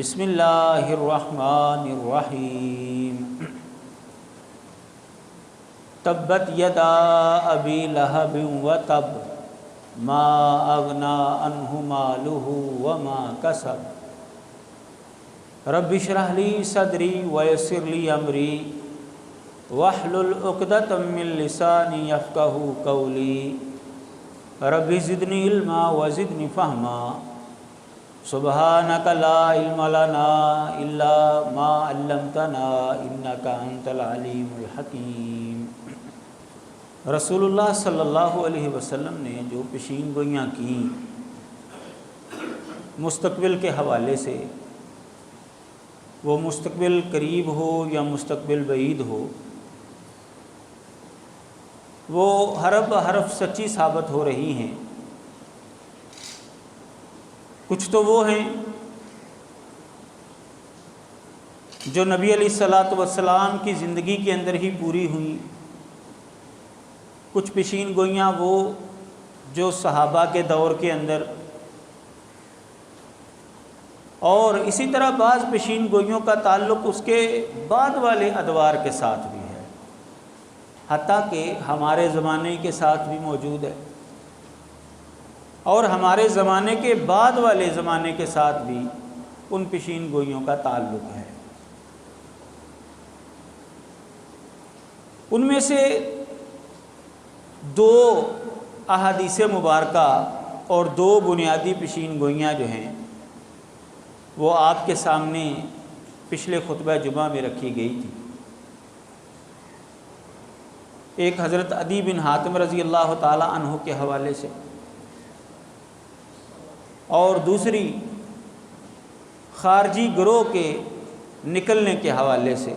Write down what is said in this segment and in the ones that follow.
بسم اللہ الرحمن الرحیم تبت یدا ابی لہب وتب ما اغنی عنہ مالہ وما کسب رب اشرح لی صدری ویسر لی امری واحلل عقدۃ من لسانی یفقہوا قولی رب زدنی علما وزدنی فہما سبحانک لا علم لنا الا ما علمتنا انک انت العلیم الحکیم۔ رسول اللہ صلی اللہ علیہ وسلم نے جو پیشین گوئیاں کیں مستقبل کے حوالے سے، وہ مستقبل قریب ہو یا مستقبل بعید ہو، وہ حرف بحرف سچی ثابت ہو رہی ہیں۔ کچھ تو وہ ہیں جو نبی علیہ الصلاۃ والسلام کی زندگی کے اندر ہی پوری ہوئیں، کچھ پیشین گوئیاں وہ جو صحابہ کے دور کے اندر، اور اسی طرح بعض پیشین گوئیوں کا تعلق اس کے بعد والے ادوار کے ساتھ بھی ہے، حتیٰ کہ ہمارے زمانے کے ساتھ بھی موجود ہے، اور ہمارے زمانے کے بعد والے زمانے کے ساتھ بھی ان پیشین گوئیوں کا تعلق ہے۔ ان میں سے دو احادیث مبارکہ اور دو بنیادی پیشین گوئیاں جو ہیں وہ آپ کے سامنے پچھلے خطبہ جمعہ میں رکھی گئی تھی۔ ایک حضرت عدی بن حاتم رضی اللہ تعالی عنہ کے حوالے سے، اور دوسری خارجی گروہ کے نکلنے کے حوالے سے۔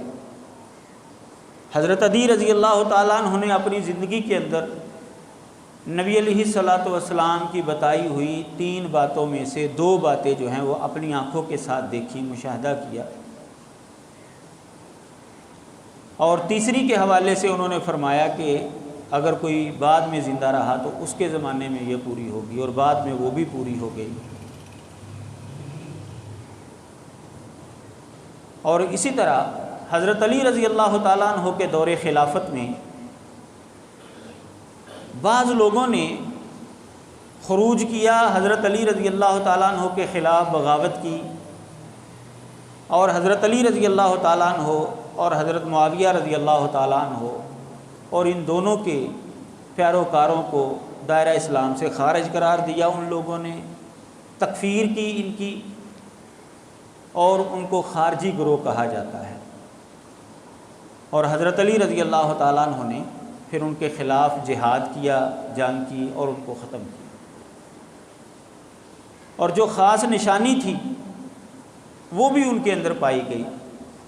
حضرت عدی رضی اللہ تعالیٰ عنہ نے اپنی زندگی کے اندر نبی علیہ الصلاۃ والسلام کی بتائی ہوئی 3 باتوں میں سے 2 باتیں جو ہیں وہ اپنی آنکھوں کے ساتھ دیکھی، مشاہدہ کیا، اور تیسری کے حوالے سے انہوں نے فرمایا کہ اگر کوئی بعد میں زندہ رہا تو اس کے زمانے میں یہ پوری ہوگی، اور بعد میں وہ بھی پوری ہو گئی۔ اور اسی طرح حضرت علی رضی اللہ تعالیٰ عنہ کے دور خلافت میں بعض لوگوں نے خروج کیا، حضرت علی رضی اللہ تعالیٰ عنہ کے خلاف بغاوت کی، اور حضرت علی رضی اللہ تعالیٰ عنہ اور حضرت معاویہ رضی اللہ تعالیٰ عنہ اور ان دونوں کے پیروکاروں کو دائرہ اسلام سے خارج قرار دیا۔ ان لوگوں نے تکفیر کی ان کی، اور ان کو خارجی گروہ کہا جاتا ہے، اور حضرت علی رضی اللہ تعالیٰ عنہ نے پھر ان کے خلاف جہاد کیا، جنگ کی، اور ان کو ختم کیا۔ اور جو خاص نشانی تھی وہ بھی ان کے اندر پائی گئی۔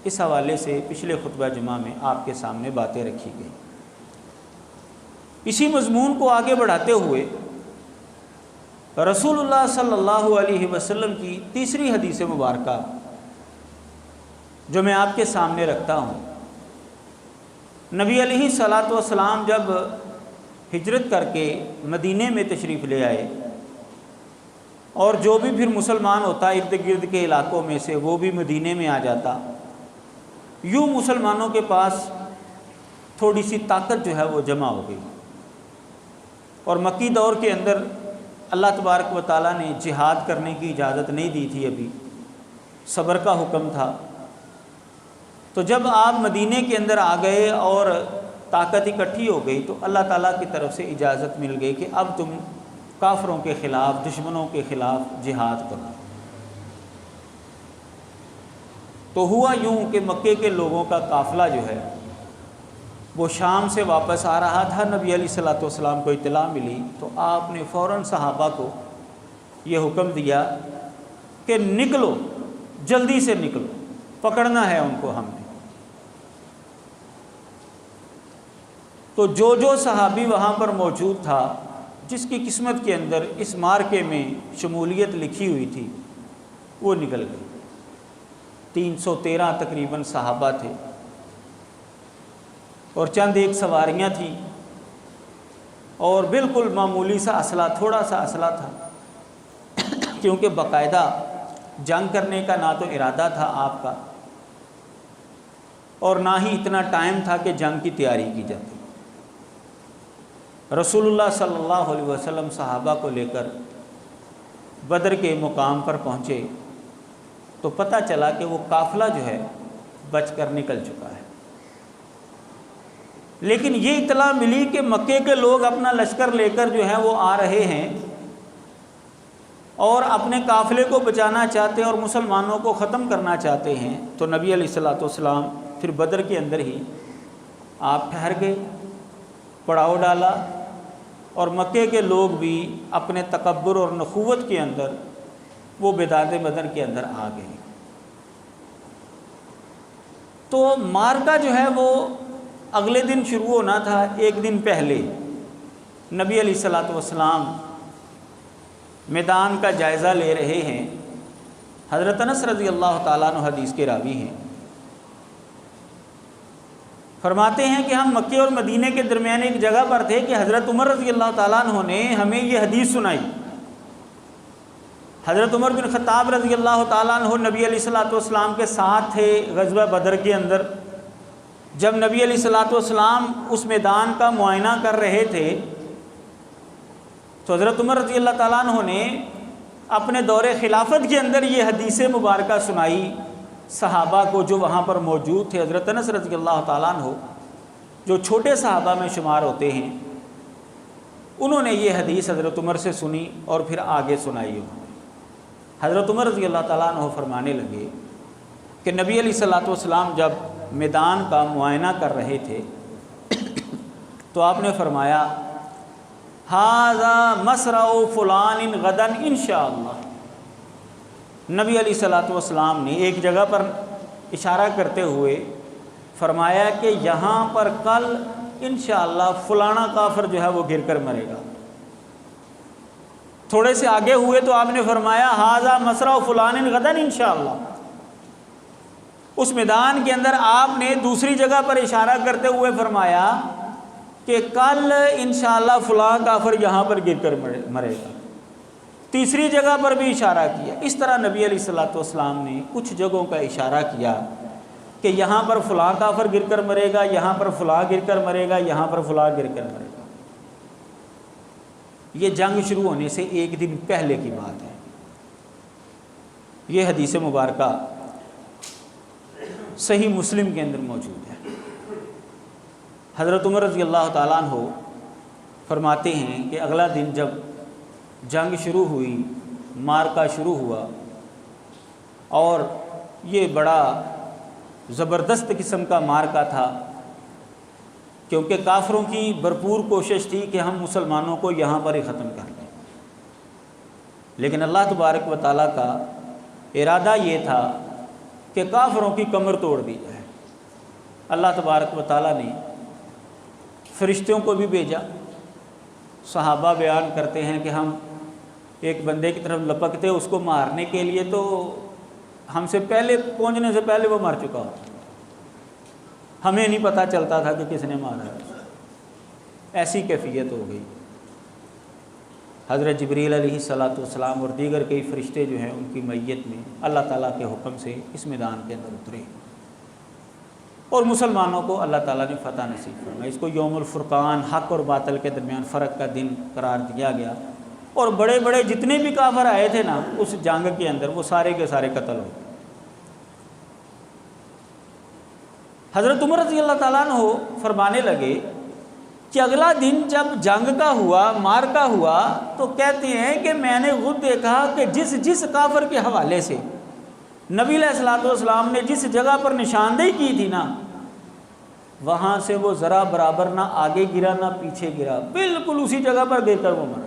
اس حوالے سے پچھلے خطبہ جمعہ میں آپ کے سامنے باتیں رکھی گئی۔ اسی مضمون کو آگے بڑھاتے ہوئے رسول اللہ صلی اللہ علیہ وسلم کی تیسری حدیث مبارکہ جو میں آپ کے سامنے رکھتا ہوں، نبی علیہ الصلاۃ والسلام جب ہجرت کر کے مدینے میں تشریف لے آئے، اور جو بھی پھر مسلمان ہوتا ارد گرد کے علاقوں میں سے وہ بھی مدینے میں آ جاتا، یوں مسلمانوں کے پاس تھوڑی سی طاقت جو ہے وہ جمع ہو گئی۔ اور مکی دور کے اندر اللہ تبارک و تعالیٰ نے جہاد کرنے کی اجازت نہیں دی تھی، ابھی صبر کا حکم تھا۔ تو جب آپ مدینے کے اندر آ گئے اور طاقت اکٹھی ہو گئی تو اللہ تعالیٰ کی طرف سے اجازت مل گئی کہ اب تم کافروں کے خلاف، دشمنوں کے خلاف جہاد کرو۔ تو ہوا یوں کہ مکے کے لوگوں کا قافلہ جو ہے وہ شام سے واپس آ رہا تھا۔ نبی علیہ الصلاۃ والسلام کو اطلاع ملی تو آپ نے فوراً صحابہ کو یہ حکم دیا کہ نکلو، جلدی سے نکلو، پکڑنا ہے ان کو ہم نے۔ تو جو صحابی وہاں پر موجود تھا، جس کی قسمت کے اندر اس مارکے میں شمولیت لکھی ہوئی تھی، وہ نکل گئی۔ 313 تقریباً صحابہ تھے، اور چند ایک سواریاں تھیں، اور بالکل معمولی سا اسلحہ، تھوڑا سا اسلحہ تھا، کیونکہ باقاعدہ جنگ کرنے کا نہ تو ارادہ تھا آپ کا اور نہ ہی اتنا ٹائم تھا کہ جنگ کی تیاری کی جاتی۔ رسول اللہ صلی اللہ علیہ وسلم صحابہ کو لے کر بدر کے مقام پر پہنچے تو پتہ چلا کہ وہ قافلہ جو ہے بچ کر نکل چکا ہے، لیکن یہ اطلاع ملی کہ مکے کے لوگ اپنا لشکر لے کر جو ہے وہ آ رہے ہیں اور اپنے قافلے کو بچانا چاہتے ہیں اور مسلمانوں کو ختم کرنا چاہتے ہیں۔ تو نبی علیہ الصلوۃ والسلام پھر بدر کے اندر ہی آپ ٹھہر گئے، پڑاؤ ڈالا، اور مکے کے لوگ بھی اپنے تکبر اور نخوت کے اندر وہ میدان بدر کے اندر آ گئے۔ تو معرکہ جو ہے وہ اگلے دن شروع ہونا تھا، ایک دن پہلے نبی علیہ الصلوۃ والسلام میدان کا جائزہ لے رہے ہیں۔ حضرت انس رضی اللہ تعالیٰ عنہ حدیث کے راوی ہیں، فرماتے ہیں کہ ہم مکے اور مدینے کے درمیان ایک جگہ پر تھے کہ حضرت عمر رضی اللہ تعالیٰ عنہ نے ہمیں یہ حدیث سنائی۔ حضرت عمر بن خطاب رضی اللہ تعالیٰ عنہ نبی علیہ الصلوۃ والسلام کے ساتھ تھے غزوہ بدر کے اندر۔ جب نبی علیہ الصلوۃ والسلام اس میدان کا معائنہ کر رہے تھے تو حضرت عمر رضی اللہ تعالیٰ عنہ نے اپنے دور خلافت کے اندر یہ حدیث مبارکہ سنائی صحابہ کو جو وہاں پر موجود تھے۔ حضرت انس رضی اللہ تعالیٰ عنہ جو چھوٹے صحابہ میں شمار ہوتے ہیں، انہوں نے یہ حدیث حضرت عمر سے سنی اور پھر آگے سنائی انہوں نے۔ حضرت عمر رضی اللہ تعالیٰ عنہ فرمانے لگے کہ نبی علیہ الصلوۃ والسلام جب میدان کا معائنہ کر رہے تھے تو آپ نے فرمایا ھذا مصرع فلان غدا انشاءاللہ۔ نبی علیہ الصلوۃ والسلام نے ایک جگہ پر اشارہ کرتے ہوئے فرمایا کہ یہاں پر کل انشاءاللہ فلانا کافر جو ہے وہ گر کر مرے گا۔ تھوڑے سے آگے ہوئے تو آپ نے فرمایا ھذا مصرع فلان غدا انشاءاللہ۔ اس میدان کے اندر آپ نے دوسری جگہ پر اشارہ کرتے ہوئے فرمایا کہ کل انشاءاللہ فلاں کافر یہاں پر گر کر مرے گا۔ تیسری جگہ پر بھی اشارہ کیا۔ اس طرح نبی علیہ الصلوۃ والسلام نے کچھ جگہوں کا اشارہ کیا کہ یہاں پر فلاں کافر گر کر مرے گا، یہاں پر فلاں گر کر مرے گا، یہاں پر فلاں گر کر مرے گا۔ یہ جنگ شروع ہونے سے ایک دن پہلے کی بات ہے۔ یہ حدیث مبارکہ صحیح مسلم کے اندر موجود ہے۔ حضرت عمر رضی اللہ تعالیٰ عنہ فرماتے ہیں کہ اگلا دن جب جنگ شروع ہوئی، معرکہ شروع ہوا، اور یہ بڑا زبردست قسم کا معرکہ تھا کیونکہ کافروں کی بھرپور کوشش تھی کہ ہم مسلمانوں کو یہاں پر ہی ختم کر دیں، لیکن اللہ تبارک و تعالیٰ کا ارادہ یہ تھا کہ کافروں کی کمر توڑ دی جائے۔ اللہ تبارک و تعالیٰ نے فرشتوں کو بھی بھیجا۔ صحابہ بیان کرتے ہیں کہ ہم ایک بندے کی طرف لپکتے اس کو مارنے کے لیے تو ہم سے پہلے پہنچنے سے پہلے وہ مر چکا ہوتا، ہمیں نہیں پتہ چلتا تھا کہ کس نے مارا ہے۔ ایسی کیفیت ہو گئی۔ حضرت جبریل علیہ الصلوۃ والسلام اور دیگر کئی فرشتے جو ہیں ان کی میت میں اللہ تعالیٰ کے حکم سے اس میدان کے اندر اترے اور مسلمانوں کو اللہ تعالیٰ نے فتح نصیب فرمائی۔ اس کو یوم الفرقان، حق اور باطل کے درمیان فرق کا دن قرار دیا گیا، اور بڑے بڑے جتنے بھی کافر آئے تھے نا اس جنگ کے اندر وہ سارے کے سارے قتل ہو گئے۔ حضرت عمر رضی اللہ تعالیٰ عنہ فرمانے لگے کہ اگلا دن جب جنگ کا ہوا، معرکہ ہوا، تو کہتے ہیں کہ میں نے خود دیکھا کہ جس کافر کے حوالے سے نبی علیہ الصلوۃ والسلام نے جس جگہ پر نشاندہی کی تھی نا، وہاں سے وہ ذرا برابر نہ آگے گرا نہ پیچھے گرا، بالکل اسی جگہ پر گر کر وہ مرا۔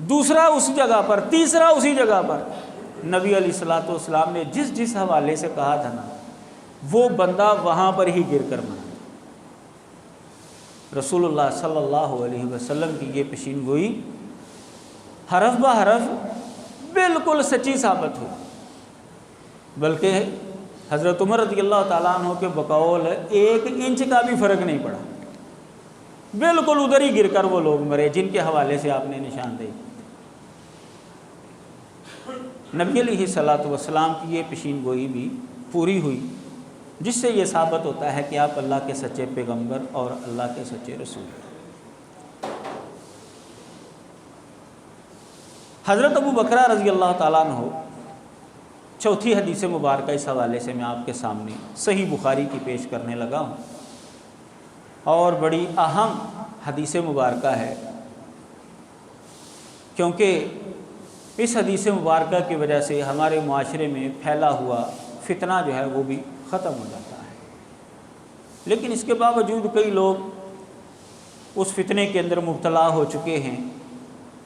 دوسرا اسی جگہ پر، تیسرا اسی جگہ پر۔ نبی علیہ الصلوۃ والسلام نے جس حوالے سے کہا تھا نا وہ بندہ وہاں پر ہی گر کر مرا۔ رسول اللہ صلی اللہ علیہ وسلم کی یہ پیشین گوئی حرف بہ حرف بالکل سچی ثابت ہوئی، بلکہ حضرت عمر رضی اللہ تعالیٰ عنہ کے بقول 1 انچ کا بھی فرق نہیں پڑا، بالکل ادھر ہی گر کر وہ لوگ مرے جن کے حوالے سے آپ نے نشاندہی کی۔ نبی علیہ الصلوۃ والسلام کی یہ پیشین گوئی بھی پوری ہوئی، جس سے یہ ثابت ہوتا ہے کہ آپ اللہ کے سچے پیغمبر اور اللہ کے سچے رسول ہیں۔ حضرت ابو بکر رضی اللہ تعالیٰ عنہ، چوتھی حدیث مبارکہ اس حوالے سے میں آپ کے سامنے صحیح بخاری کی پیش کرنے لگا ہوں، اور بڑی اہم حدیث مبارکہ ہے، کیونکہ اس حدیث مبارکہ کی وجہ سے ہمارے معاشرے میں پھیلا ہوا فتنہ جو ہے وہ بھی ختم ہو جاتا ہے۔ لیکن اس کے باوجود کئی لوگ اس فتنے کے اندر مبتلا ہو چکے ہیں،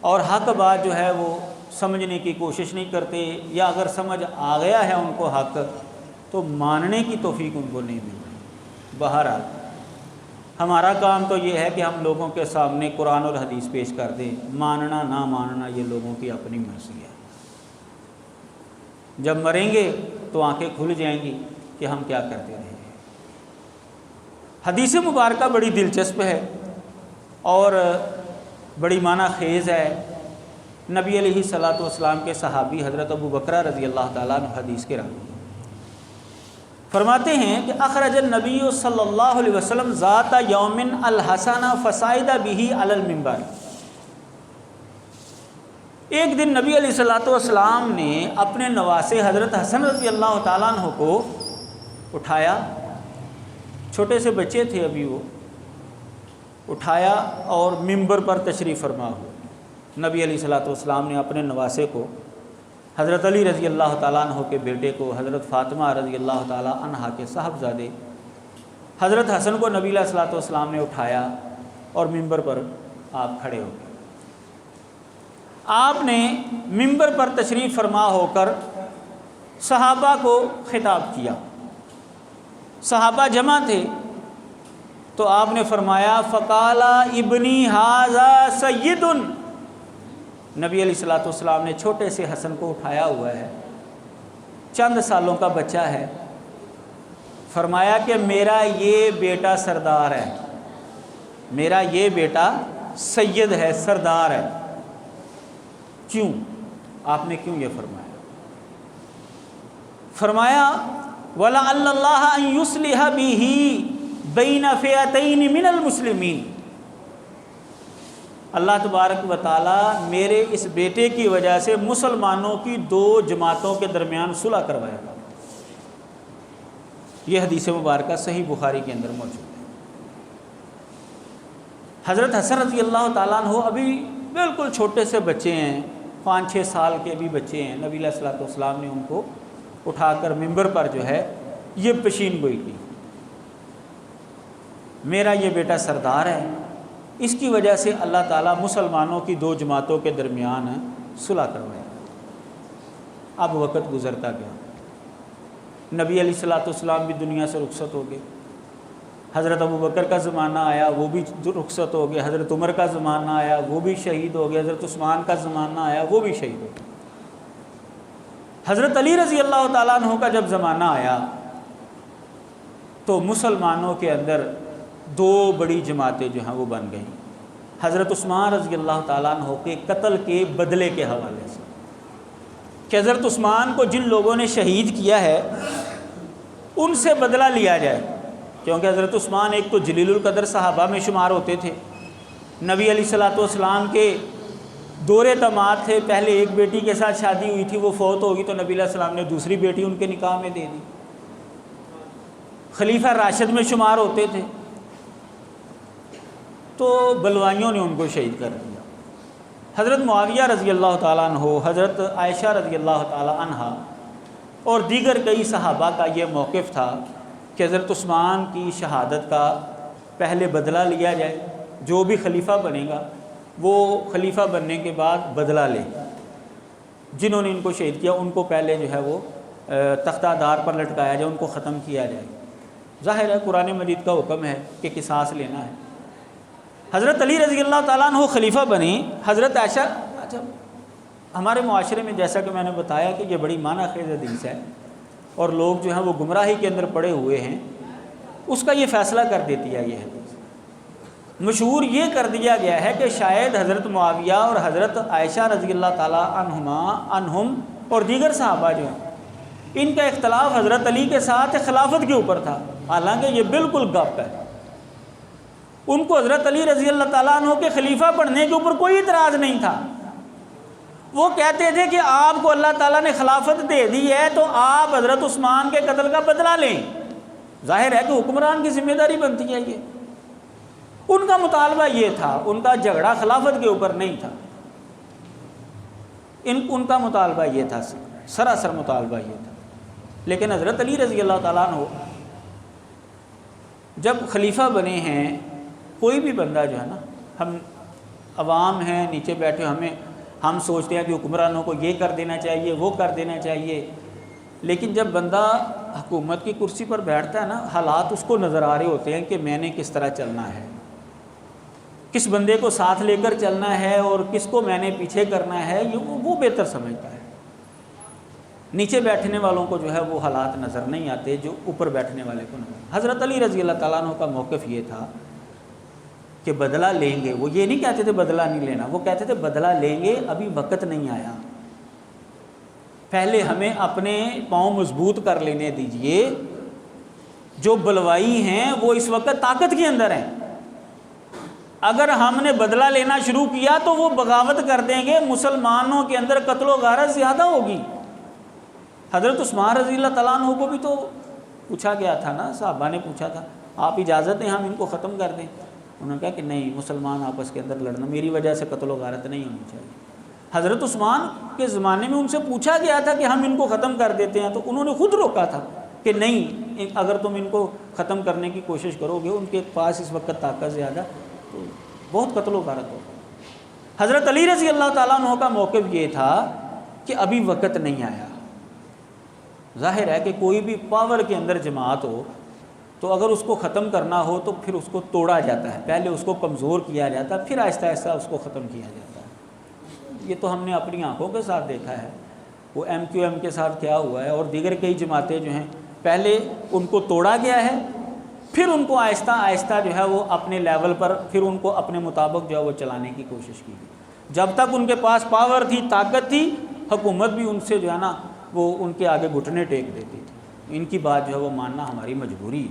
اور حق بات جو ہے وہ سمجھنے کی کوشش نہیں کرتے، یا اگر سمجھ آ گیا ہے ان کو حق تو ماننے کی توفیق ان کو نہیں مل رہی۔ بہرحال ہمارا کام تو یہ ہے کہ ہم لوگوں کے سامنے قرآن اور حدیث پیش کر دیں، ماننا نہ ماننا یہ لوگوں کی اپنی مرضی ہے۔ جب مریں گے تو آنکھیں کھل جائیں گی کہ ہم کیا کرتے رہے ہیں۔ حدیث مبارکہ بڑی دلچسپ ہے اور بڑی معنی خیز ہے۔ نبی علیہ الصلوۃ والسلام کے صحابی حضرت ابو بکر رضی اللہ تعالیٰ عنہ حدیث کے راوی فرماتے ہیں کہ اخرج النبی صلی اللہ علیہ وسلم ذات یوم الحسن فصعد به علی المنبر۔ ایک دن نبی علیہ الصلوۃ والسلام نے اپنے نواسے حضرت حسن رضی اللہ تعالیٰ عنہ کو اٹھایا، چھوٹے سے بچے تھے ابھی وہ، اٹھایا اور منبر پر تشریف فرما ہوئے۔ نبی علیہ الصلوۃ والسلام نے اپنے نواسے کو، حضرت علی رضی اللہ تعالیٰ عنہ کے بیٹے کو، حضرت فاطمہ رضی اللہ تعالیٰ عنہا کے صاحبزادے حضرت حسن کو نبی علیہ الصلوۃ والسلام نے اٹھایا اور منبر پر آپ کھڑے ہو گئے۔ آپ نے منبر پر تشریف فرما ہو کر صحابہ کو خطاب کیا۔ صحابہ جمع تھے تو آپ نے فرمایا فقال ابنی ھذا سید۔ نبی علیہ الصلوۃ والسلام نے چھوٹے سے حسن کو اٹھایا ہوا ہے، چند سالوں کا بچہ ہے، فرمایا کہ میرا یہ بیٹا سردار ہے، میرا یہ بیٹا سید ہے، سردار ہے۔ کیوں؟ آپ نے کیوں یہ فرمایا؟ فرمایا وَلَعَلَّ اللَّهَ أَن يُصْلِحَ بِهِ بَيْنَ فِئَتَيْنِ مِنَ الْمُسْلِمِينَ۔ اللہ تبارک و تعالیٰ میرے اس بیٹے کی وجہ سے مسلمانوں کی دو جماعتوں کے درمیان صلح کروائے گا۔ یہ حدیث مبارکہ صحیح بخاری کے اندر موجود ہے۔ حضرت حسن رضی اللہ تعالیٰ عنہ ابھی بالکل چھوٹے سے بچے ہیں، 5-6 سال کے بھی بچے ہیں۔ نبی علیہ الصلوۃ والسلام نے ان کو اٹھا کر منبر پر جو ہے یہ پیشین گوئی کی، میرا یہ بیٹا سردار ہے، اس کی وجہ سے اللہ تعالیٰ مسلمانوں کی دو جماعتوں کے درمیان صلح کروائے۔ اب وقت گزرتا گیا، نبی علیہ الصلوۃ والسلام بھی دنیا سے رخصت ہو گئے، حضرت ابو بکر کا زمانہ آیا وہ بھی رخصت ہو گئے، حضرت عمر کا زمانہ آیا وہ بھی شہید ہو گئے، حضرت عثمان کا زمانہ آیا وہ بھی شہید ہو گئے۔ حضرت علی رضی اللہ تعالیٰ عنہ کا جب زمانہ آیا تو مسلمانوں کے اندر دو بڑی جماعتیں جو ہیں وہ بن گئیں، حضرت عثمان رضی اللہ تعالیٰ عنہ کے قتل کے بدلے کے حوالے سے، کہ حضرت عثمان کو جن لوگوں نے شہید کیا ہے ان سے بدلہ لیا جائے، کیونکہ حضرت عثمان ایک تو جلیل القدر صحابہ میں شمار ہوتے تھے، نبی علیہ الصلوۃ والسلام کے دورے داماد تھے، پہلے ایک بیٹی کے ساتھ شادی ہوئی تھی، وہ فوت ہوگی تو نبی علیہ السلام نے دوسری بیٹی ان کے نکاح میں دے دی، خلیفہ راشد میں شمار ہوتے تھے، تو بلوائیوں نے ان کو شہید کر دیا۔ حضرت معاویہ رضی اللہ تعالیٰ عنہ، حضرت عائشہ رضی اللہ تعالیٰ عنہا اور دیگر کئی صحابہ کا یہ موقف تھا کہ حضرت عثمان کی شہادت کا پہلے بدلہ لیا جائے، جو بھی خلیفہ بنے گا وہ خلیفہ بننے کے بعد بدلہ لے، جنہوں نے ان کو شہید کیا ان کو پہلے جو ہے وہ تختہ دار پر لٹکایا جائے، ان کو ختم کیا جائے۔ ظاہر ہے قرآن مجید کا حکم ہے کہ قصاص لینا ہے۔ حضرت علی رضی اللہ تعالیٰ عنہ خلیفہ بنے، حضرت عائشہ، اچھا ہمارے معاشرے میں جیسا کہ میں نے بتایا کہ یہ بڑی معنی خیز حدیث ہے اور لوگ جو ہیں وہ گمراہی کے اندر پڑے ہوئے ہیں، اس کا یہ فیصلہ کر دیتی ہے یہ حدیث۔ مشہور یہ کر دیا گیا ہے کہ شاید حضرت معاویہ اور حضرت عائشہ رضی اللہ تعالیٰ عنہم اور دیگر صحابہ جو ہیں ان کا اختلاف حضرت علی کے ساتھ خلافت کے اوپر تھا، حالانکہ یہ بالکل گپ ہے۔ ان کو حضرت علی رضی اللہ تعالیٰ عنہ کے خلیفہ بننے کے اوپر کوئی اعتراض نہیں تھا۔ وہ کہتے تھے کہ آپ کو اللہ تعالیٰ نے خلافت دے دی ہے تو آپ حضرت عثمان کے قتل کا بدلہ لیں۔ ظاہر ہے کہ حکمران کی ذمہ داری بنتی ہے یہ۔ ان کا مطالبہ یہ تھا، ان کا جھگڑا خلافت کے اوپر نہیں تھا، ان کا مطالبہ یہ تھا، سراسر مطالبہ یہ تھا۔ لیکن حضرت علی رضی اللہ تعالیٰ عنہ جب خلیفہ بنے ہیں، کوئی بھی بندہ جو ہے نا، ہم عوام ہیں نیچے بیٹھے، ہم سوچتے ہیں کہ حکمرانوں کو یہ کر دینا چاہیے، وہ کر دینا چاہیے، لیکن جب بندہ حکومت کی کرسی پر بیٹھتا ہے نا، حالات اس کو نظر آ رہے ہوتے ہیں کہ میں نے کس طرح چلنا ہے، کس بندے کو ساتھ لے کر چلنا ہے اور کس کو میں نے پیچھے کرنا ہے، یہ وہ بہتر سمجھتا ہے۔ نیچے بیٹھنے والوں کو جو ہے وہ حالات نظر نہیں آتے جو اوپر بیٹھنے والے کو نظر۔ حضرت علی رضی اللہ تعالیٰ عنہ کا موقف یہ تھا کہ بدلہ لیں گے، وہ یہ نہیں کہتے تھے بدلہ نہیں لینا، وہ کہتے تھے بدلہ لیں گے، ابھی وقت نہیں آیا، پہلے ہمیں اپنے پاؤں مضبوط کر لینے دیجئے، جو بلوائی ہیں وہ اس وقت طاقت کے اندر ہیں، اگر ہم نے بدلہ لینا شروع کیا تو وہ بغاوت کر دیں گے، مسلمانوں کے اندر قتل و غارت زیادہ ہوگی۔ حضرت عثمان رضی اللہ تعالیٰ عنہ کو بھی تو پوچھا گیا تھا نا، صحابہ نے پوچھا تھا آپ اجازت دیں ہم ان کو ختم کر دیں، انہوں نے کہا کہ نہیں، مسلمان آپس کے اندر لڑنا، میری وجہ سے قتل و غارت نہیں ہونی چاہیے۔ حضرت عثمان کے زمانے میں ان سے پوچھا گیا تھا کہ ہم ان کو ختم کر دیتے ہیں، تو انہوں نے خود روکا تھا کہ نہیں، اگر تم ان کو ختم کرنے کی کوشش کرو گے، ان کے پاس اس وقت طاقت زیادہ، تو بہت قتل و غارت ہوگا۔ حضرت علی رضی اللہ تعالیٰ عنہ کا موقف یہ تھا کہ ابھی وقت نہیں آیا۔ ظاہر ہے کہ کوئی بھی پاور کے اندر جماعت ہو تو اگر اس کو ختم کرنا ہو تو پھر اس کو توڑا جاتا ہے، پہلے اس کو کمزور کیا جاتا ہے، پھر آہستہ آہستہ اس کو ختم کیا جاتا ہے۔ یہ تو ہم نے اپنی آنکھوں کے ساتھ دیکھا ہے، وہ MQM کے ساتھ کیا ہوا ہے، اور دیگر کئی جماعتیں جو ہیں، پہلے ان کو توڑا گیا ہے، پھر ان کو آہستہ آہستہ جو ہے وہ اپنے لیول پر پھر ان کو اپنے مطابق جو ہے وہ چلانے کی کوشش کی گئی۔ جب تک ان کے پاس پاور تھی، طاقت تھی، حکومت بھی ان سے جو ہے نا وہ ان کے آگے گھٹنے ٹیک دیتی تھی، ان کی بات جو ہے وہ ماننا ہماری مجبوری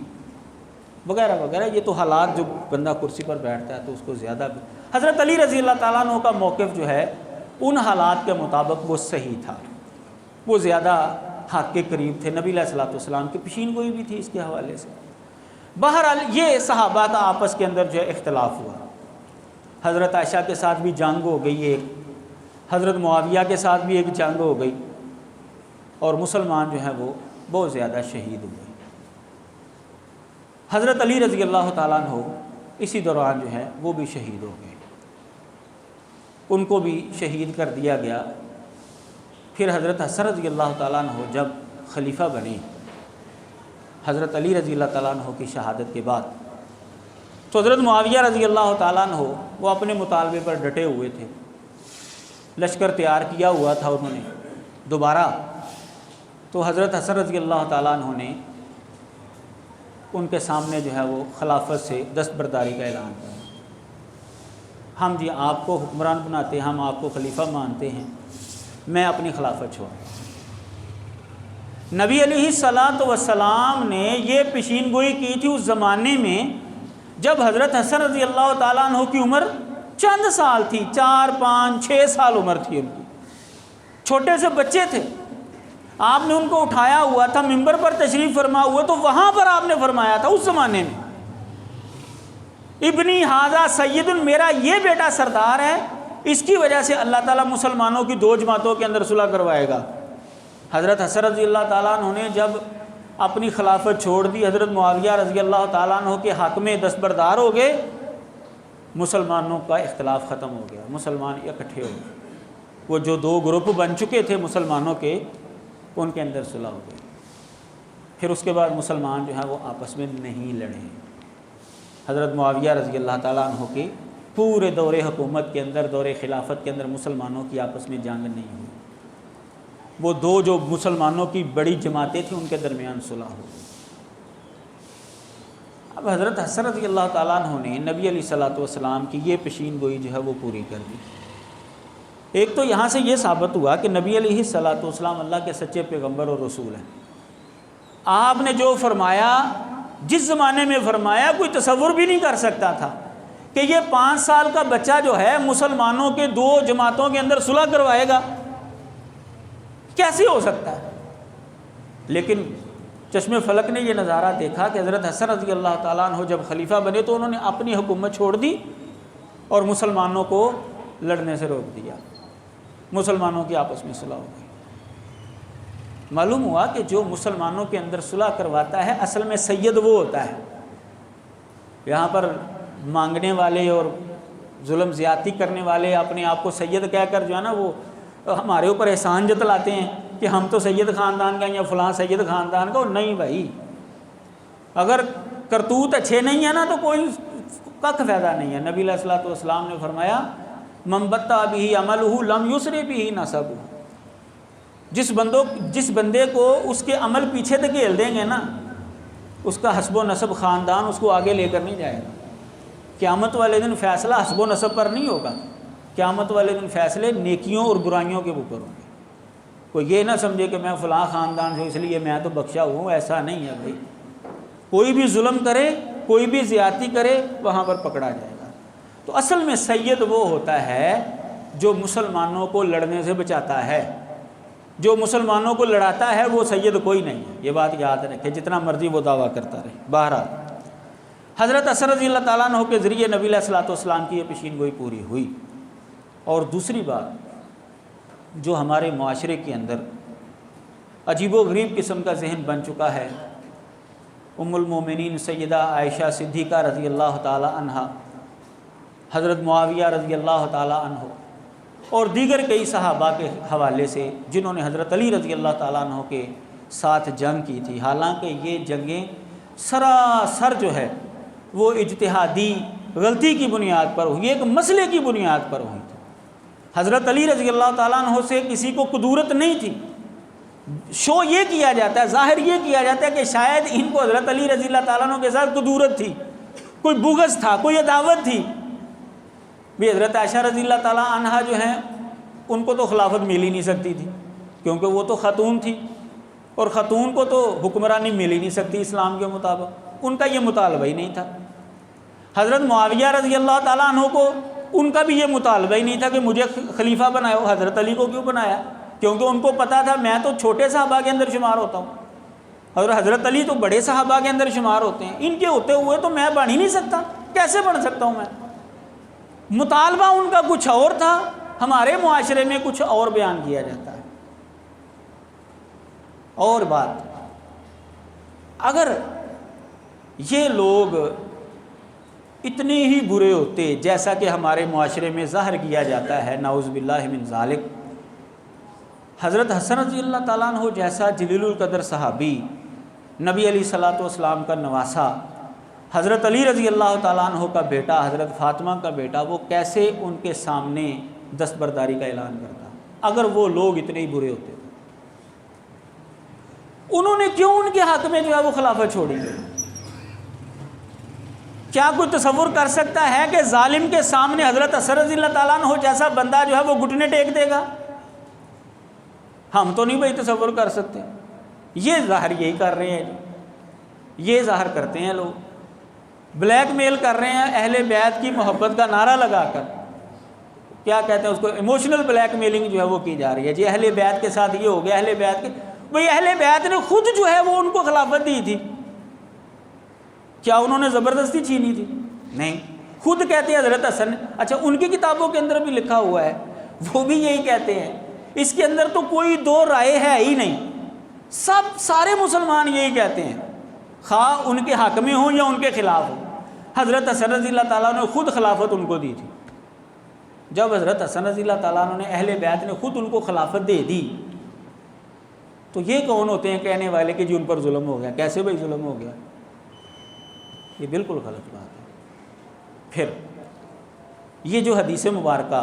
وغیرہ وغیرہ۔ یہ تو حالات، جو بندہ کرسی پر بیٹھتا ہے تو اس کو زیادہ بھی۔ حضرت علی رضی اللہ تعالیٰ عنہ کا موقف جو ہے ان حالات کے مطابق وہ صحیح تھا، وہ زیادہ حق کے قریب تھے، نبی علیہ الصلوۃ والسلام کی پیشین گوئی بھی تھی اس کے حوالے سے۔ بہرحال یہ صحابہ کا آپس کے اندر جو ہے اختلاف ہوا، حضرت عائشہ کے ساتھ بھی جنگ ہو گئی ایک، حضرت معاویہ کے ساتھ بھی ایک جنگ ہو گئی، اور مسلمان جو ہیں وہ بہت زیادہ شہید ہوئے۔ حضرت علی رضی اللہ تعالیٰ عنہ اسی دوران جو ہے وہ بھی شہید ہو گئے، ان کو بھی شہید کر دیا گیا۔ پھر حضرت حسن رضی اللہ تعالیٰ عنہ جب خلیفہ بنے حضرت علی رضی اللہ تعالیٰ عنہ کی شہادت کے بعد، تو حضرت معاویہ رضی اللہ تعالیٰ عنہ وہ اپنے مطالبے پر ڈٹے ہوئے تھے، لشکر تیار کیا ہوا تھا انہوں نے دوبارہ، تو حضرت حسن رضی اللہ تعالیٰ عنہ نے ان کے سامنے جو ہے وہ خلافت سے دستبرداری کا اعلان کیا، ہم جی آپ کو حکمران بناتے ہیں، ہم آپ کو خلیفہ مانتے ہیں، میں اپنی خلافت چھوڑ۔ نبی علیہ الصلوۃ والسلام نے یہ پیشین گوئی کی تھی اس زمانے میں جب حضرت حسن رضی اللہ تعالیٰ عنہ کی عمر چند سال تھی، 4 5 6 سال عمر تھی ان کی، چھوٹے سے بچے تھے۔ آپ نے ان کو اٹھایا ہوا تھا، منبر پر تشریف فرما ہوا، تو وہاں پر آپ نے فرمایا تھا اس زمانے میں، ابنی ھذا سید، میرا یہ بیٹا سردار ہے، اس کی وجہ سے اللہ تعالیٰ مسلمانوں کی 2 جماعتوں کے اندر صلح کروائے گا۔ حضرت حسن رضی اللہ تعالیٰ عنہ نے جب اپنی خلافت چھوڑ دی، حضرت معاویہ رضی اللہ تعالیٰ عنہ کے حق میں دستبردار ہو گئے، مسلمانوں کا اختلاف ختم ہو گیا، مسلمان اکٹھے ہو گئے، وہ جو 2 گروپ بن چکے تھے مسلمانوں کے، ان کے اندر صلح ہو گئی۔ پھر اس کے بعد مسلمان جو ہیں وہ آپس میں نہیں لڑے۔ حضرت معاویہ رضی اللہ تعالیٰ عنہ کے پورے دور حکومت کے اندر، دور خلافت کے اندر مسلمانوں کی آپس میں جنگ نہیں ہوئی، وہ 2 جو مسلمانوں کی بڑی جماعتیں تھیں ان کے درمیان صلح ہو گئی۔ اب حضرت حسن رضی اللہ تعالیٰ عنہ نے نبی علیہ الصلوۃ والسلام کی یہ پیشین گوئی جو ہے وہ پوری کر دی۔ ایک تو یہاں سے یہ ثابت ہوا کہ نبی علیہ الصلوۃ والسلام اللہ کے سچے پیغمبر اور رسول ہیں۔ آپ نے جو فرمایا، جس زمانے میں فرمایا، کوئی تصور بھی نہیں کر سکتا تھا کہ یہ 5 سال کا بچہ جو ہے مسلمانوں کے 2 جماعتوں کے اندر صلح کروائے گا، کیسے ہو سکتا ہے؟ لیکن چشم فلک نے یہ نظارہ دیکھا کہ حضرت حسن رضی اللہ تعالیٰ عنہ جب خلیفہ بنے تو انہوں نے اپنی حکومت چھوڑ دی اور مسلمانوں کو لڑنے سے روک دیا، مسلمانوں کی آپس میں صلح ہو گئی۔ معلوم ہوا کہ جو مسلمانوں کے اندر صلح کرواتا ہے اصل میں سید وہ ہوتا ہے۔ یہاں پر مانگنے والے اور ظلم زیادتی کرنے والے اپنے آپ کو سید کہہ کر جو ہے نا وہ ہمارے اوپر احسان جتلاتے ہیں کہ ہم تو سید خاندان کا یا فلاں سید خاندان کا۔ نہیں بھائی، اگر کرتوت اچھے نہیں ہیں نا تو کوئی کک فائدہ نہیں ہے۔ نبی علیہ الصلوۃ والسلام نے فرمایا من بطأ بہ عملہ لم یسرع بہ نسبہ، جس بندے کو اس کے عمل پیچھے دھکیل دیں گے نا، اس کا حسب و نسب خاندان اس کو آگے لے کر نہیں جائے گا۔ قیامت والے دن فیصلہ حسب و نسب پر نہیں ہوگا، قیامت والے دن فیصلے نیکیوں اور برائیوں کے اوپر ہوں گے۔ کوئی یہ نہ سمجھے کہ میں فلاں خاندان سے اس لیے میں تو بخشا ہوں، ایسا نہیں ہے بھائی۔ کوئی بھی ظلم کرے، کوئی بھی زیادتی کرے، وہاں پر پکڑا جائے گا۔ تو اصل میں سید وہ ہوتا ہے جو مسلمانوں کو لڑنے سے بچاتا ہے۔ جو مسلمانوں کو لڑاتا ہے وہ سید کوئی نہیں ہے، یہ بات یاد رکھے، جتنا مرضی وہ دعویٰ کرتا رہے۔ بہرحال حضرت حسن رضی اللہ تعالیٰ عنہ کے ذریعے نبی علیہ الصلوۃ والسلام کی یہ پیشین گوئی پوری ہوئی۔ اور دوسری بات جو ہمارے معاشرے کے اندر عجیب و غریب قسم کا ذہن بن چکا ہے، ام المومنین سیدہ عائشہ صدیقہ رضی اللہ تعالی عنہا، حضرت معاویہ رضی اللہ تعالی عنہ اور دیگر کئی صحابہ کے حوالے سے جنہوں نے حضرت علی رضی اللہ تعالیٰ عنہ کے ساتھ جنگ کی تھی، حالانکہ یہ جنگیں سراسر جو ہے وہ اجتہادی غلطی کی بنیاد پر ہوئی، ایک مسئلے کی بنیاد پر ہوئی تھی۔ حضرت علی رضی اللہ تعالیٰ عنہ سے کسی کو قدورت نہیں تھی۔ شو یہ کیا جاتا ہے، ظاہر یہ کیا جاتا ہے کہ شاید ان کو حضرت علی رضی اللہ تعالیٰ عنہ کے ساتھ قدورت تھی، کوئی بغض تھا، کوئی عداوت تھی۔ بھی حضرت عائشہ رضی اللہ تعالیٰ عنہا جو ہیں ان کو تو خلافت مل ہی نہیں سکتی تھی، کیونکہ وہ تو خاتون تھی اور خاتون کو تو حکمرانی مل ہی نہیں سکتی اسلام کے مطابق، ان کا یہ مطالبہ ہی نہیں تھا۔ حضرت معاویہ رضی اللہ تعالیٰ عنہ کو ان کا بھی یہ مطالبہ ہی نہیں تھا کہ مجھے خلیفہ بناؤ۔ حضرت علی کو کیوں بنایا؟ کیونکہ ان کو پتا تھا میں تو چھوٹے صحابہ کے اندر شمار ہوتا ہوں اور حضرت علی تو بڑے صحابہ کے اندر شمار ہوتے ہیں، ان کے ہوتے ہوئے تو میں بن ہی نہیں سکتا، کیسے بن سکتا ہوں میں؟ مطالبہ ان کا کچھ اور تھا، ہمارے معاشرے میں کچھ اور بیان کیا جاتا ہے۔ اور بات، اگر یہ لوگ اتنے ہی برے ہوتے جیسا کہ ہمارے معاشرے میں ظاہر کیا جاتا ہے، نعوذ باللہ من ذالک، حضرت حسن رضی اللہ تعالیٰ عنہ جیسا جلیل القدر صحابی، نبی علیہ الصلوۃ والسلام کا نواسا، حضرت علی رضی اللہ تعالیٰ عنہ کا بیٹا، حضرت فاطمہ کا بیٹا، وہ کیسے ان کے سامنے دستبرداری کا اعلان کرتا اگر وہ لوگ اتنے ہی برے ہوتے؟ انہوں نے کیوں ان کے حق میں جو ہے وہ خلافت چھوڑی؟ کیا کوئی تصور کر سکتا ہے کہ ظالم کے سامنے حضرت حسن رضی اللہ تعالیٰ عنہ جیسا بندہ جو ہے وہ گھٹنے ٹیک دے گا؟ ہم تو نہیں بھائی تصور کر سکتے۔ یہ ظاہر یہی کر رہے ہیں، یہ ظاہر کرتے ہیں لوگ، بلیک میل کر رہے ہیں اہل بیت کی محبت کا نعرہ لگا کر، کیا کہتے ہیں اس کو، ایموشنل بلیک میلنگ جو ہے وہ کی جا رہی ہے جی، اہل بیت کے ساتھ یہ ہو گیا، اہل بیت کے، بھئی اہل بیت نے خود جو ہے وہ ان کو خلافت دی تھی، کیا انہوں نے زبردستی چھینی تھی؟ نہیں، خود کہتے ہیں حضرت حسن، اچھا ان کی کتابوں کے اندر بھی لکھا ہوا ہے، وہ بھی یہی کہتے ہیں، اس کے اندر تو کوئی دو رائے ہے ہی نہیں، سارے مسلمان یہی کہتے ہیں، خواہ ان کے حق میں ہوں یا ان کے خلاف ہوں۔ حضرت حسن رضی اللہ تعالیٰ نے خود خلافت ان کو دی تھی۔ جب حضرت حسن رضی اللہ تعالیٰ نے اہل بیت نے خود ان کو خلافت دے دی تو یہ کون ہوتے ہیں کہنے والے کہ جی ان پر ظلم ہو گیا؟ کیسے بھائی ظلم ہو گیا؟ یہ بالکل غلط بات ہے۔ پھر یہ جو حدیث مبارکہ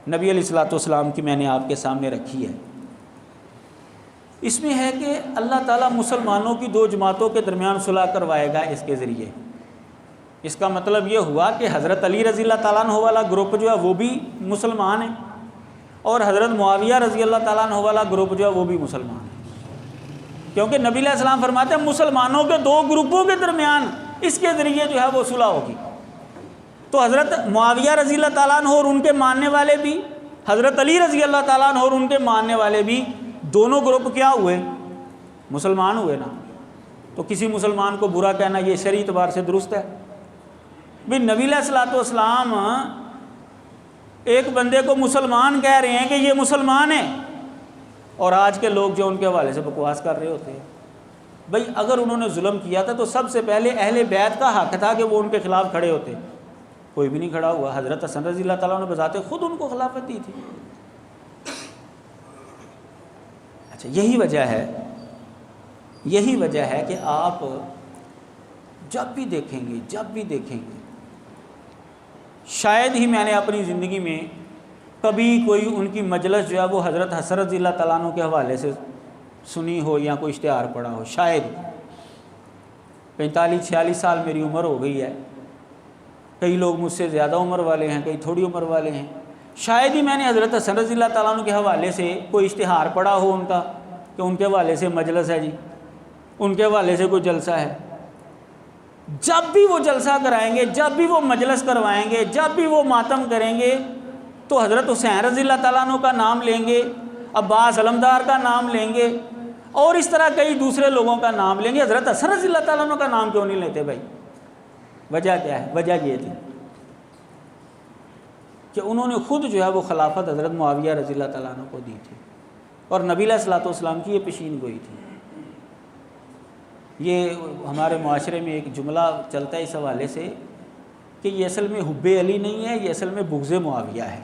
نبی علیہ الصلوۃ والسلام کی میں نے آپ کے سامنے رکھی ہے، اس میں ہے کہ اللہ تعالیٰ مسلمانوں کی 2 جماعتوں کے درمیان صلح کروائے گا اس کے ذریعے۔ اس کا مطلب یہ ہوا کہ حضرت علی رضی اللہ تعالیٰ عنہ والا گروپ جو ہے وہ بھی مسلمان ہیں اور حضرت معاویہ رضی اللہ تعالیٰ عنہ والا گروپ جو ہے وہ بھی مسلمان ہے، کیونکہ نبی علیہ السلام فرماتے ہیں مسلمانوں کے دو گروپوں کے درمیان اس کے ذریعے جو ہے وہ صلح ہوگی۔ تو حضرت معاویہ رضی اللہ تعالیٰ عنہ اور ان کے ماننے والے بھی، حضرت علی رضی اللہ تعالیٰ عنہ اور ان کے ماننے والے بھی، دونوں گروپ کیا ہوئے؟ مسلمان ہوئے نا۔ تو کسی مسلمان کو برا کہنا یہ شرعی اعتبار سے درست ہے؟ بھی نبی علیہ الصلوۃ والسلام ایک بندے کو مسلمان کہہ رہے ہیں کہ یہ مسلمان ہے، اور آج کے لوگ جو ان کے حوالے سے بکواس کر رہے ہوتے ہیں۔ بھئی اگر انہوں نے ظلم کیا تھا تو سب سے پہلے اہل بیت کا حق تھا کہ وہ ان کے خلاف کھڑے ہوتے، کوئی بھی نہیں کھڑا ہوا۔ حضرت حسن رضی اللہ تعالیٰ نے بذات خود ان کو خلافت دی تھی۔ اچھا، یہی وجہ ہے کہ آپ جب بھی دیکھیں گے شاید ہی میں نے اپنی زندگی میں کبھی کوئی ان کی مجلس جو ہے وہ حضرت حسن رضی اللہ تعالیٰ عنہ کے حوالے سے سنی ہو یا کوئی اشتہار پڑھا ہو، شاید 45-46 سال میری عمر ہو گئی ہے، کئی لوگ مجھ سے زیادہ عمر والے ہیں، کئی تھوڑی عمر والے ہیں، شاید ہی میں نے حضرت حسن رضی اللہ تعالیٰ عنہ کے حوالے سے کوئی اشتہار پڑھا ہو ان کا کہ ان کے حوالے سے مجلس ہے جی، ان کے حوالے سے کوئی جلسہ ہے۔ جب بھی وہ جلسہ کرائیں گے، جب بھی وہ مجلس کروائیں گے، جب بھی وہ ماتم کریں گے تو حضرت حسین رضی اللہ تعالیٰ عنہ کا نام لیں گے، عباس علمدار کا نام لیں گے، اور اس طرح کئی دوسرے لوگوں کا نام لیں گے۔ حضرت حسن رضی اللہ تعالیٰ عنہ کا نام کیوں نہیں لیتے بھائی؟ وجہ کیا ہے؟ وجہ یہ تھی کہ انہوں نے خود جو ہے وہ خلافت حضرت معاویہ رضی اللہ تعالیٰ عنہ کو دی تھی، اور نبی علیہ الصلوۃ والسلام کی یہ پیشین گوئی تھی۔ یہ ہمارے معاشرے میں ایک جملہ چلتا ہے اس حوالے سے کہ یہ اصل میں حب علی نہیں ہے، یہ اصل میں بغض معاویہ ہے۔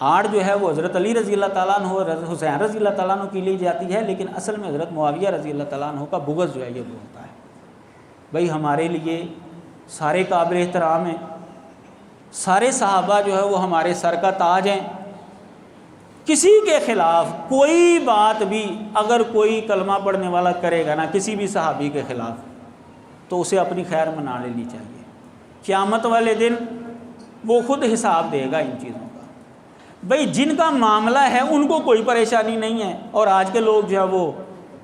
آڑ جو ہے وہ حضرت علی رضی اللہ تعالیٰ عنہ اور حضرت حسین رضی اللہ تعالیٰ عنہ کی لی جاتی ہے، لیکن اصل میں حضرت معاویہ رضی اللہ تعالیٰ عنہ کا بغض جو ہے یہ بولتا ہے۔ بھئی ہمارے لیے سارے قابل احترام ہیں، سارے صحابہ جو ہے وہ ہمارے سر کا تاج ہیں، کسی کے خلاف کوئی بات بھی اگر کوئی کلمہ پڑھنے والا کرے گا نا کسی بھی صحابی کے خلاف تو اسے اپنی خیر منا لینی چاہیے۔ قیامت والے دن وہ خود حساب دے گا ان چیزوں کا۔ بھئی جن کا معاملہ ہے ان کو کوئی پریشانی نہیں ہے، اور آج کے لوگ جو ہے وہ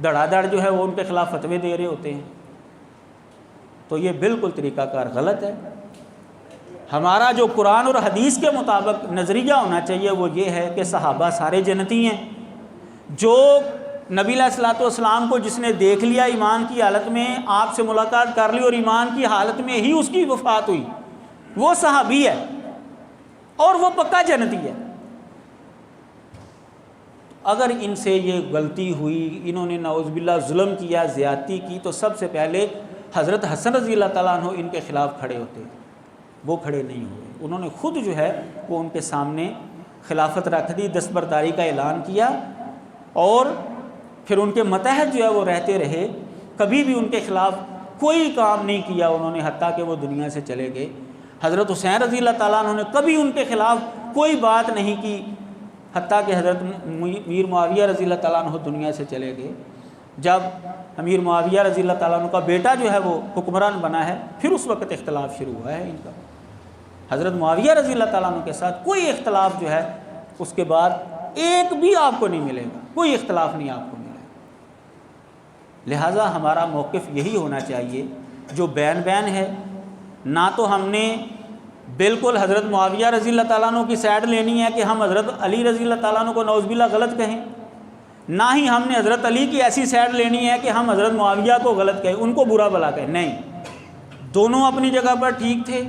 دھڑا دھڑ جو ہے وہ ان کے خلاف فتوے دے رہے ہوتے ہیں، تو یہ بالکل طریقہ کار غلط ہے۔ ہمارا جو قرآن اور حدیث کے مطابق نظریہ ہونا چاہیے وہ یہ ہے کہ صحابہ سارے جنتی ہیں۔ جو نبی علیہ الصلوۃ والسلام کو جس نے دیکھ لیا ایمان کی حالت میں، آپ سے ملاقات کر لی اور ایمان کی حالت میں ہی اس کی وفات ہوئی، وہ صحابی ہے اور وہ پکا جنتی ہے۔ اگر ان سے یہ غلطی ہوئی، انہوں نے نعوذ باللہ ظلم کیا، زیادتی کی، تو سب سے پہلے حضرت حسن رضی اللہ تعالیٰ عنہ ان کے خلاف کھڑے ہوتے، وہ کھڑے نہیں ہوئے۔ انہوں نے خود جو ہے وہ ان کے سامنے خلافت رکھ دی، دستبرداری کا اعلان کیا، اور پھر ان کے متحد جو ہے وہ رہتے رہے، کبھی بھی ان کے خلاف کوئی کام نہیں کیا انہوں نے، حتیٰ کہ وہ دنیا سے چلے گئے۔ حضرت حسین رضی اللہ تعالیٰ عنہ نے کبھی ان کے خلاف کوئی بات نہیں کی، حتیٰ کہ حضرت امیر معاویہ رضی اللہ تعالیٰ عنہ دنیا سے چلے گئے۔ جب امیر معاویہ رضی اللہ تعالیٰ عنہ کا بیٹا جو ہے وہ حکمران بنا ہے، پھر اس وقت اختلاف شروع ہوا ہے ان کا۔ حضرت معاویہ رضی اللہ تعالیٰ عنہ کے ساتھ کوئی اختلاف جو ہے اس کے بعد ایک بھی آپ کو نہیں ملے گا، کوئی اختلاف نہیں آپ کو ملے گا۔ لہٰذا ہمارا موقف یہی ہونا چاہیے جو بین بین ہے، نہ تو ہم نے بالکل حضرت معاویہ رضی اللہ تعالیٰ عنہ کی سائڈ لینی ہے کہ ہم حضرت علی رضی اللہ تعالیٰ عنہ کو نعوذ باللہ غلط کہیں، نہ ہی ہم نے حضرت علی کی ایسی سائڈ لینی ہے کہ ہم حضرت معاویہ کو غلط کہیں، ان کو برا بھلا کہیں۔ نہیں، دونوں اپنی جگہ پر ٹھیک تھے،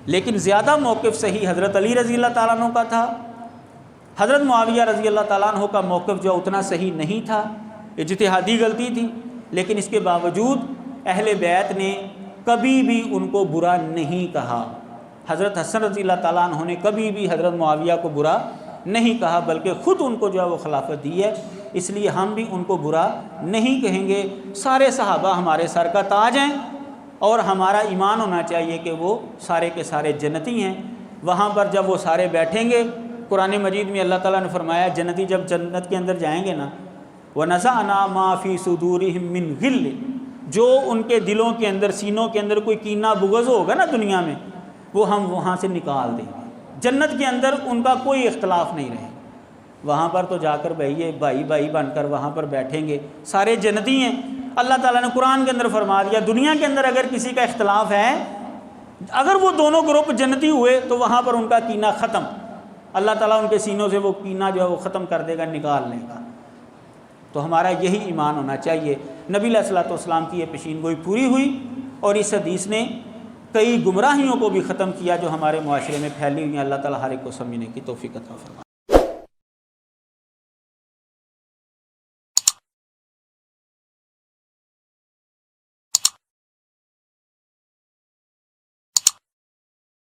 لیکن زیادہ موقف صحیح حضرت علی رضی اللہ تعالیٰ عنہ کا تھا۔ حضرت معاویہ رضی اللہ تعالیٰ عنہ کا موقف جو اتنا صحیح نہیں تھا، اجتہادی غلطی تھی، لیکن اس کے باوجود اہل بیت نے کبھی بھی ان کو برا نہیں کہا۔ حضرت حسن رضی اللہ تعالیٰ عنہ نے کبھی بھی حضرت معاویہ کو برا نہیں کہا، بلکہ خود ان کو جو ہے وہ خلافت دی ہے، اس لیے ہم بھی ان کو برا نہیں کہیں گے۔ سارے صحابہ ہمارے سر کا تاج ہیں، اور ہمارا ایمان ہونا چاہیے کہ وہ سارے کے سارے جنتی ہیں۔ وہاں پر جب وہ سارے بیٹھیں گے، قرآن مجید میں اللہ تعالیٰ نے فرمایا جنتی جب جنت کے اندر جائیں گے نا، وَنَزَعْنَا مَا فِي صُدُورِهِم مِّن غِلٍّ، جو ان کے دلوں کے اندر، سینوں کے اندر کوئی کینہ بغض ہوگا نا دنیا میں، وہ ہم وہاں سے نکال دیں گے۔ جنت کے اندر ان کا کوئی اختلاف نہیں رہے، وہاں پر تو جا کر بھائی بھائی بن کر وہاں پر بیٹھیں گے، سارے جنتی ہیں۔ اللہ تعالیٰ نے قرآن کے اندر فرما دیا دنیا کے اندر اگر کسی کا اختلاف ہے، اگر وہ دونوں گروپ جنتی ہوئے تو وہاں پر ان کا کینہ ختم، اللہ تعالیٰ ان کے سینوں سے وہ کینہ جو ہے وہ ختم کر دے گا، نکال لے گا۔ تو ہمارا یہی ایمان ہونا چاہیے۔ نبی علیہ الصلوۃ والسلام کی یہ پیشین گوئی پوری ہوئی، اور اس حدیث نے کئی گمراہیوں کو بھی ختم کیا جو ہمارے معاشرے میں پھیلی ہوئی ہیں۔ اللہ تعالیٰ ہر ایک کو سمجھنے کی توفیق عطا فرمائے۔